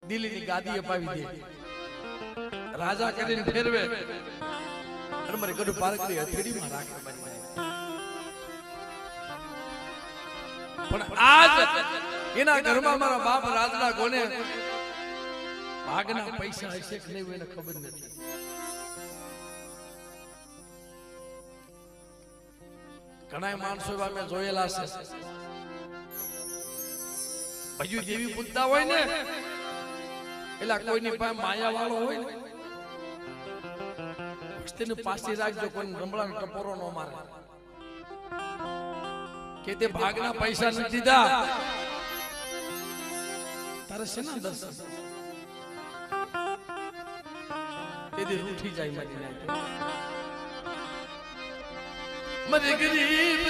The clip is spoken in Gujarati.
દિલ્હીની ગાદી અપાવી દે, રાજા કરીને ફેરવે અને મારી ગઢ પારકરી હથેળીમાં રાખે. પણ આજ એના ઘરમાં મારા બાપ રાજના કોને ભાગના પૈસા હશે કે નહીં એને ખબર નથી. ઘણા માણસો એવા મેં જોયેલા છે, ભજુ જેવી પૂછતા હોય ને એટલે કોઈની પાસે માયા વાળો હોય ને તેને પાછી રાખજો, કોઈ રમળા ટપોરો ન મારે કે તે ભાગના પૈસા નથી દીધા તારે શેના દર્શન તેથી રૂઠી જાય મારી ગરીબ